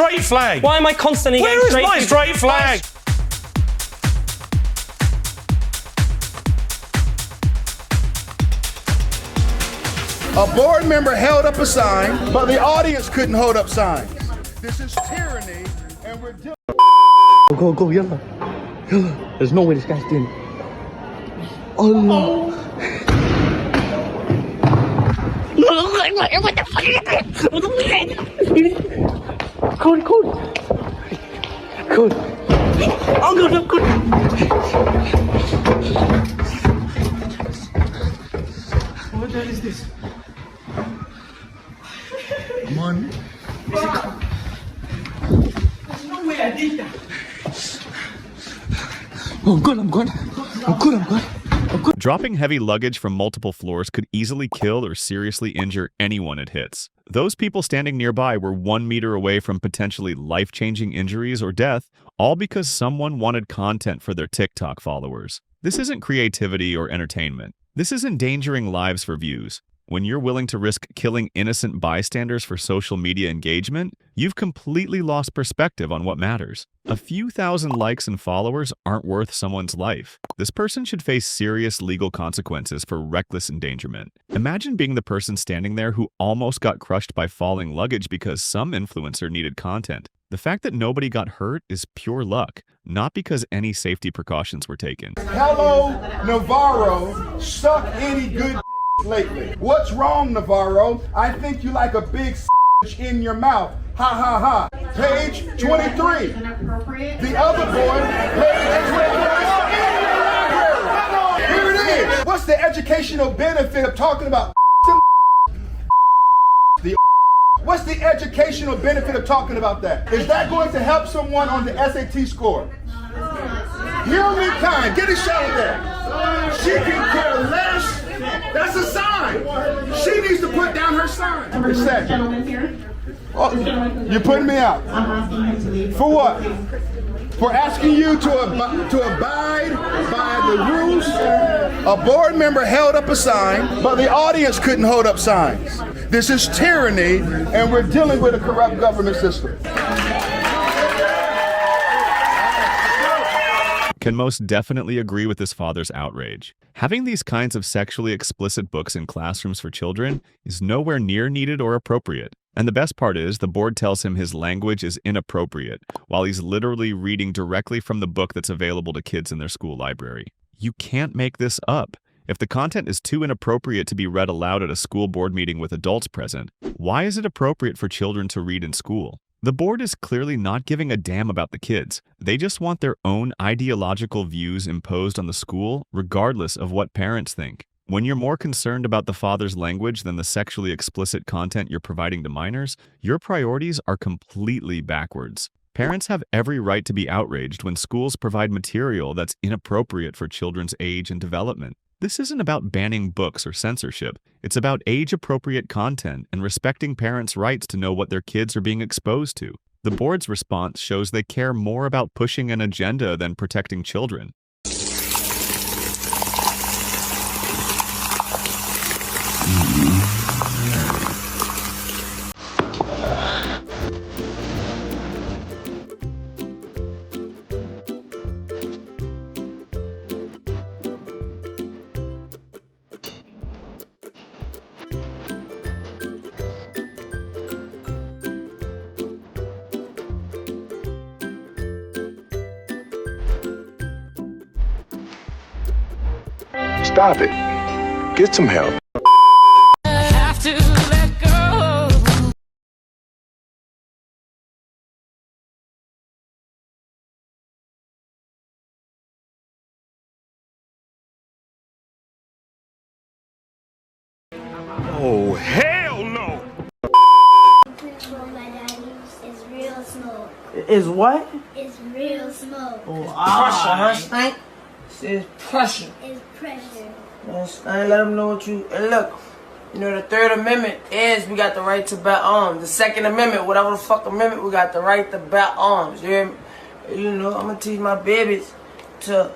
straight flag? Why am I constantly getting straight? Where is my straight flag? A board member held up a sign, but the audience couldn't hold up signs. This is tyranny, and we're dealing. Go, yalla. Yalla. There's no way this guy's doing it. Oh no. What the fuck is this? Code. Oh no, good. What the hell is this? Money. There's no way I did that. I'm good. Dropping heavy luggage from multiple floors could easily kill or seriously injure anyone it hits. Those people standing nearby were 1 meter away from potentially life-changing injuries or death, all because someone wanted content for their TikTok followers. This isn't creativity or entertainment. This is endangering lives for views. When you're willing to risk killing innocent bystanders for social media engagement, you've completely lost perspective on what matters. A few thousand likes and followers aren't worth someone's life. This person should face serious legal consequences for reckless endangerment. Imagine being the person standing there who almost got crushed by falling luggage because some influencer needed content. The fact that nobody got hurt is pure luck, not because any safety precautions were taken. Hello, Navarro. Suck any good lately. What's wrong, Navarro? I think you like a big in your mouth. Ha ha ha. Page 23. The other boy, page 23. Here it is. What's the educational benefit of talking about the What's the educational benefit of talking about that? Is that going to help someone on the SAT score? Hear me kind. Get a shot of that. She can care less. That's a sign. She needs to put down her sign. It's that. Oh, you're putting me out. For what? For asking you to abide by the rules? A board member held up a sign, but the audience couldn't hold up signs. This is tyranny, and we're dealing with a corrupt government system. Can most definitely agree with this father's outrage. Having these kinds of sexually explicit books in classrooms for children is nowhere near needed or appropriate. And the best part is, the board tells him his language is inappropriate, while he's literally reading directly from the book that's available to kids in their school library. You can't make this up. If the content is too inappropriate to be read aloud at a school board meeting with adults present, why is it appropriate for children to read in school? The board is clearly not giving a damn about the kids. They just want their own ideological views imposed on the school, regardless of what parents think. When you're more concerned about the father's language than the sexually explicit content you're providing to minors, your priorities are completely backwards. Parents have every right to be outraged when schools provide material that's inappropriate for children's age and development. This isn't about banning books or censorship. It's about age-appropriate content and respecting parents' rights to know what their kids are being exposed to. The board's response shows they care more about pushing an agenda than protecting children. Stop it. Get some help. Oh, hell no! It's real smoke. Is what? It's real smoke. Pressure, huh, Stank? It's pressure. It's pressure. Yes, I ain't let them know what you. And look, you know, the Third Amendment is we got the right to bear arms. The Second Amendment, whatever the fuck amendment, we got the right to bear arms. You hear me? You know, I'm gonna teach my babies to.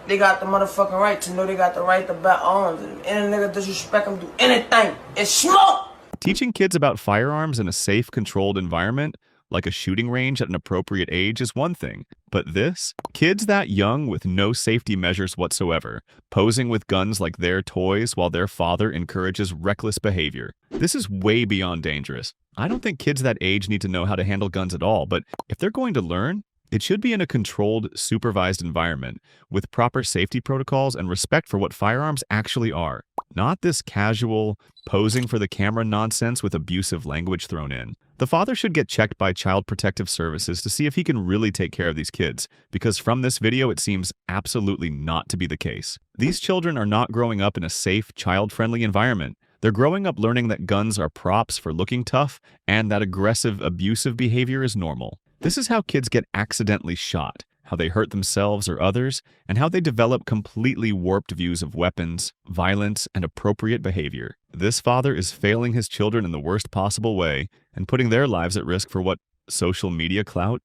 They got the motherfucking right to know they got the right to bear arms. And if any nigga disrespect them, do anything. It's smoke! Teaching kids about firearms in a safe, controlled environment like a shooting range at an appropriate age, is one thing. But this? Kids that young with no safety measures whatsoever, posing with guns like their toys while their father encourages reckless behavior. This is way beyond dangerous. I don't think kids that age need to know how to handle guns at all, but if they're going to learn, it should be in a controlled, supervised environment with proper safety protocols and respect for what firearms actually are. Not this casual, posing for the camera nonsense with abusive language thrown in. The father should get checked by Child Protective Services to see if he can really take care of these kids, because from this video it seems absolutely not to be the case. These children are not growing up in a safe, child-friendly environment. They're growing up learning that guns are props for looking tough and that aggressive, abusive behavior is normal. This is how kids get accidentally shot, how they hurt themselves or others, and how they develop completely warped views of weapons, violence, and appropriate behavior. This father is failing his children in the worst possible way and putting their lives at risk for what? Social media clout?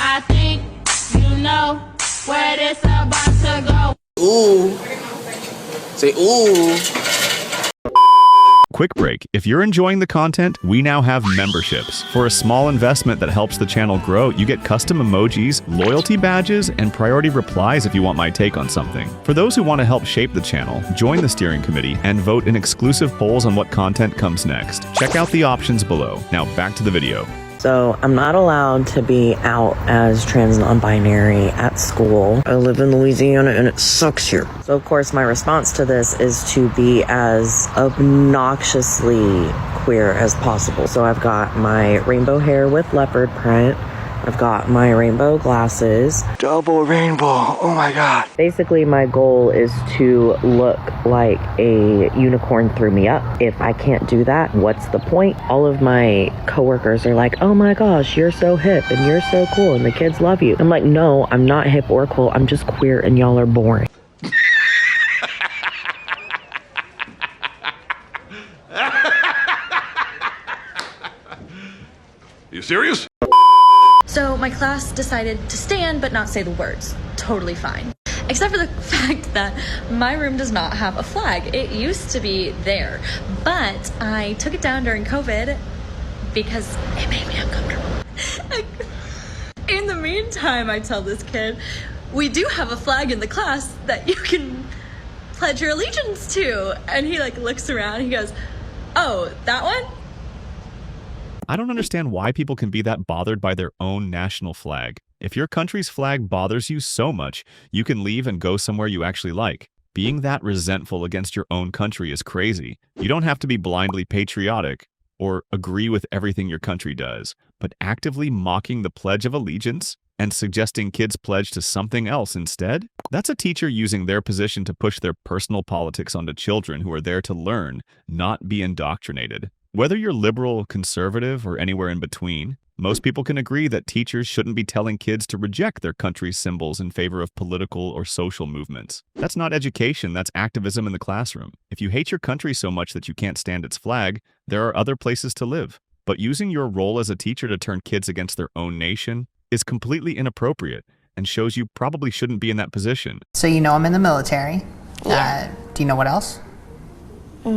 I think you know where this about to go. Ooh. Say ooh. Quick break. If you're enjoying the content, we now have memberships. For a small investment that helps the channel grow, you get custom emojis, loyalty badges, and priority replies if you want my take on something. For those who want to help shape the channel, join the steering committee and vote in exclusive polls on what content comes next. Check out the options below. Now back to the video. So I'm not allowed to be out as trans non-binary at school. I live in Louisiana and it sucks here. So of course my response to this is to be as obnoxiously queer as possible. So I've got my rainbow hair with leopard print. I've got my rainbow glasses. Double rainbow. Oh my God. Basically, my goal is to look like a unicorn threw me up. If I can't do that, what's the point? All of my coworkers are like, oh my gosh, you're so hip and you're so cool and the kids love you. I'm like, no, I'm not hip or cool. I'm just queer and y'all are boring. You serious? So my class decided to stand but not say the words. Totally fine. Except for the fact that my room does not have a flag. It used to be there, but I took it down during COVID because it made me uncomfortable. In the meantime, I tell this kid, we do have a flag in the class that you can pledge your allegiance to. And he like looks around, he goes, oh, that one? I don't understand why people can be that bothered by their own national flag. If your country's flag bothers you so much, you can leave and go somewhere you actually like. Being that resentful against your own country is crazy. You don't have to be blindly patriotic or agree with everything your country does, but actively mocking the Pledge of Allegiance and suggesting kids pledge to something else instead? That's a teacher using their position to push their personal politics onto children who are there to learn, not be indoctrinated. Whether you're liberal, conservative, or anywhere in between, most people can agree that teachers shouldn't be telling kids to reject their country's symbols in favor of political or social movements. That's not education, that's activism in the classroom. If you hate your country so much that you can't stand its flag, there are other places to live. But using your role as a teacher to turn kids against their own nation is completely inappropriate and shows you probably shouldn't be in that position. So you know I'm in the military. Yeah. Do you know what else? No.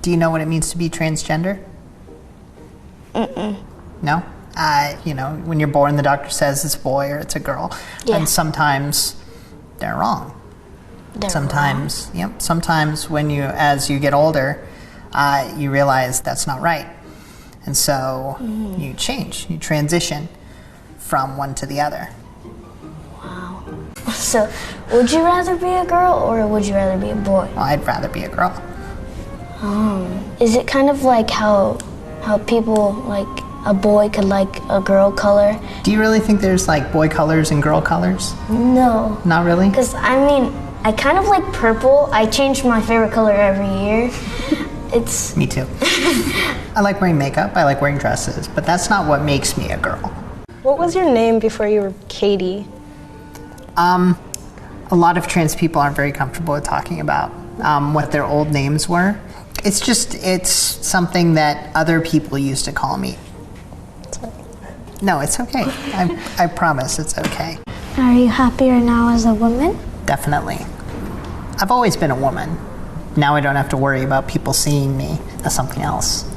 Do you know what it means to be transgender? No? You know, when you're born, the doctor says it's a boy or it's a girl. Yeah. And sometimes they're wrong. Sometimes when as you get older, you realize that's not right. And so you change, you transition from one to the other. Wow. So, would you rather be a girl or would you rather be a boy? Well, I'd rather be a girl. Is it kind of like how people, like, a boy could like a girl color? Do you really think there's like boy colors and girl colors? No. Not really? Because, I mean, I kind of like purple. I change my favorite color every year. It's... Me too. I like wearing makeup, I like wearing dresses, but that's not what makes me a girl. What was your name before you were Katie? A lot of trans people aren't very comfortable with talking about what their old names were. It's something that other people used to call me. No, it's okay. I promise it's okay. Are you happier now as a woman? Definitely. I've always been a woman. Now I don't have to worry about people seeing me as something else.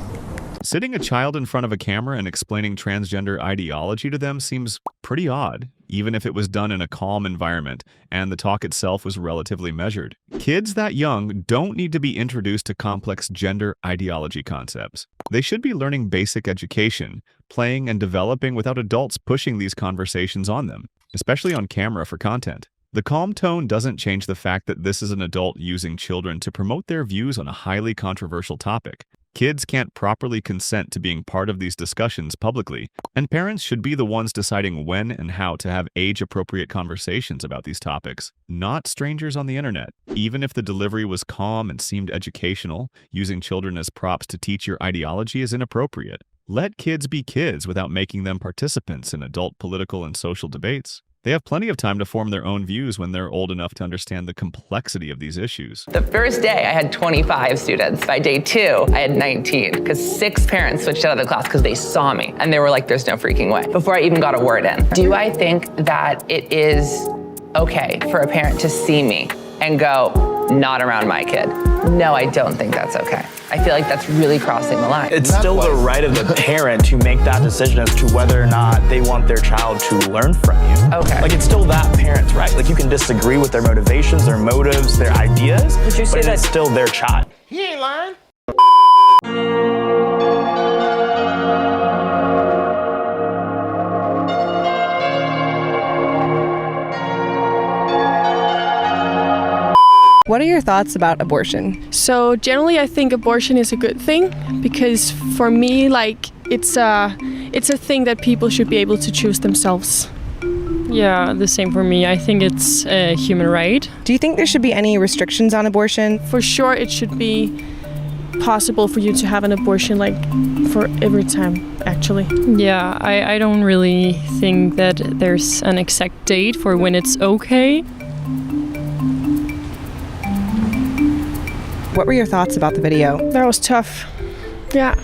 Sitting a child in front of a camera and explaining transgender ideology to them seems pretty odd, even if it was done in a calm environment and the talk itself was relatively measured. Kids that young don't need to be introduced to complex gender ideology concepts. They should be learning basic education, playing and developing without adults pushing these conversations on them, especially on camera for content. The calm tone doesn't change the fact that this is an adult using children to promote their views on a highly controversial topic. Kids can't properly consent to being part of these discussions publicly, and parents should be the ones deciding when and how to have age-appropriate conversations about these topics, not strangers on the internet. Even if the delivery was calm and seemed educational, using children as props to teach your ideology is inappropriate. Let kids be kids without making them participants in adult political and social debates. They have plenty of time to form their own views when they're old enough to understand the complexity of these issues. The first day I had 25 students. By day 2, I had 19 because 6 parents switched out of the class because they saw me and they were like, there's no freaking way, before I even got a word in. Do I think that it is okay for a parent to see me and go, not around my kid? No, I don't think that's okay. I feel like that's really crossing the line. It's still the right of the parent to make that decision as to whether or not they want their child to learn from you. Okay. Like, it's still that parent's right. Like, you can disagree with their motivations, their motives, their ideas, but it's still their child. He ain't lying. What are your thoughts about abortion? So generally I think abortion is a good thing because for me, like, it's a thing that people should be able to choose themselves. Yeah, the same for me. I think it's a human right. Do you think there should be any restrictions on abortion? For sure it should be possible for you to have an abortion, like, for every time, actually. Yeah, I don't really think that there's an exact date for when it's okay. What were your thoughts about the video? That was tough. Yeah.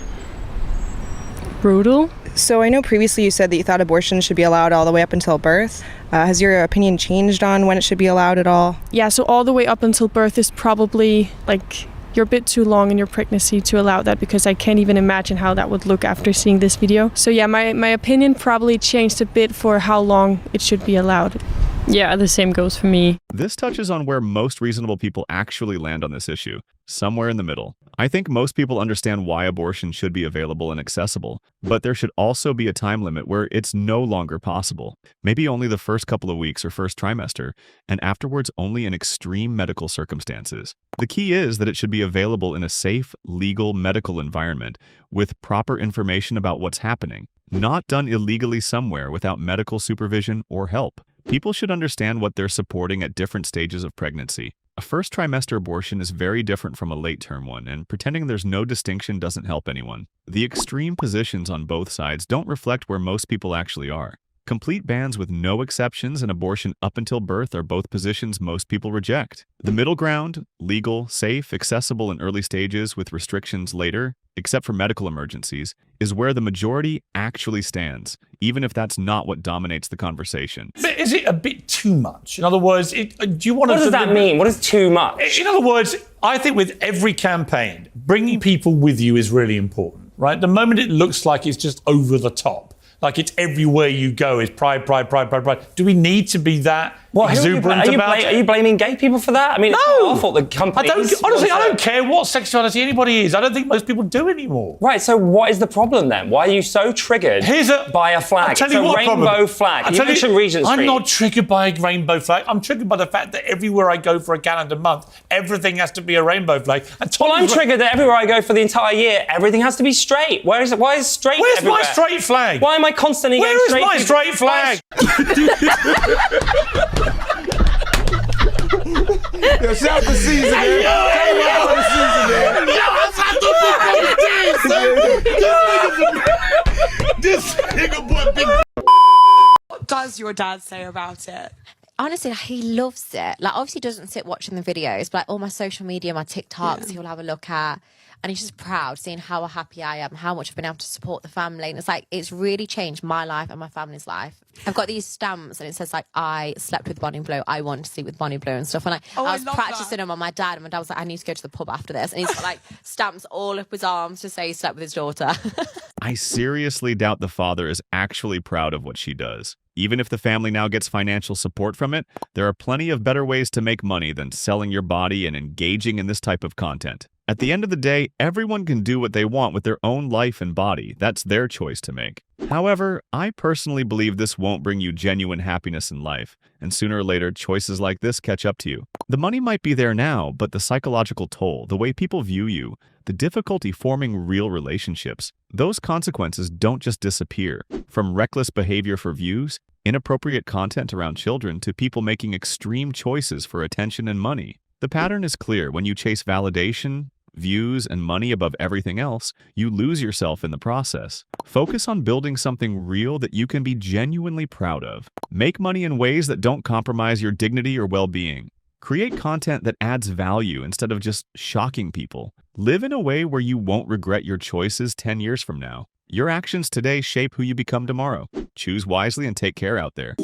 Brutal. So I know previously you said that you thought abortion should be allowed all the way up until birth. Has your opinion changed on when it should be allowed at all? Yeah, so all the way up until birth is probably, like, you're a bit too long in your pregnancy to allow that, because I can't even imagine how that would look after seeing this video. So yeah, my opinion probably changed a bit for how long it should be allowed. Yeah, the same goes for me. This touches on where most reasonable people actually land on this issue, somewhere in the middle. I think most people understand why abortion should be available and accessible, but there should also be a time limit where it's no longer possible. Maybe only the first couple of weeks or first trimester, and afterwards only in extreme medical circumstances. The key is that it should be available in a safe, legal, medical environment with proper information about what's happening, not done illegally somewhere without medical supervision or help. People should understand what they're supporting at different stages of pregnancy. A first trimester abortion is very different from a late-term one, and pretending there's no distinction doesn't help anyone. The extreme positions on both sides don't reflect where most people actually are. Complete bans with no exceptions and abortion up until birth are both positions most people reject. The middle ground, legal, safe, accessible in early stages with restrictions later, except for medical emergencies, is where the majority actually stands, even if that's not what dominates the conversation. But is it a bit too much? In other words, do you want to... What does that mean? What is too much? In other words, I think with every campaign, bringing people with you is really important, right? The moment it looks like it's just over the top, like it's everywhere you go is pride, pride, pride, pride, pride. Do we need to be that exuberant about it? Are you blaming gay people for that? I mean, it's no. awful. The company Honestly, I don't care what sexuality anybody is. I don't think most people do anymore. Right, so what is the problem then? Why are you so triggered by a flag? It's a rainbow flag. You mentioned Regent Street. I'm not triggered by a rainbow flag. I'm triggered by the fact that everywhere I go for a calendar month, everything has to be a rainbow flag. Well, I'm triggered that everywhere I go for the entire year, everything has to be straight. Why is straight Where's everywhere? my straight flag? Why am I constantly Where getting is straight my straight flag? Yo, shout the season, man. Shout the season, man. This nigga boy big. What does your dad say about it? Honestly, he loves it. Like, obviously doesn't sit watching the videos, but like all my social media, my TikToks, he'll have a look at. and he's just proud seeing how happy I am, how much I've been able to support the family. And it's like, it's really changed my life and my family's life. I've got these stamps and it says like, I slept with Bonnie Blue, I want to sleep with Bonnie Blue and stuff. And I was practicing them on my dad, and my dad was like, I need to go to the pub after this. And he's got like stamps all up his arms to say he slept with his daughter. I seriously doubt the father is actually proud of what she does. Even if the family now gets financial support from it, there are plenty of better ways to make money than selling your body and engaging in this type of content. At the end of the day, everyone can do what they want with their own life and body. That's their choice to make. However, I personally believe this won't bring you genuine happiness in life, and sooner or later, choices like this catch up to you. The money might be there now, but the psychological toll, the way people view you, the difficulty forming real relationships, those consequences don't just disappear. From reckless behavior for views, inappropriate content around children, to people making extreme choices for attention and money. The pattern is clear. When you chase validation, views, and money above everything else, you lose yourself in the process. Focus on building something real that you can be genuinely proud of. Make money in ways that don't compromise your dignity or well-being. Create content that adds value instead of just shocking people. Live in a way where you won't regret your choices 10 years from now. Your actions today shape who you become tomorrow. Choose wisely and take care out there.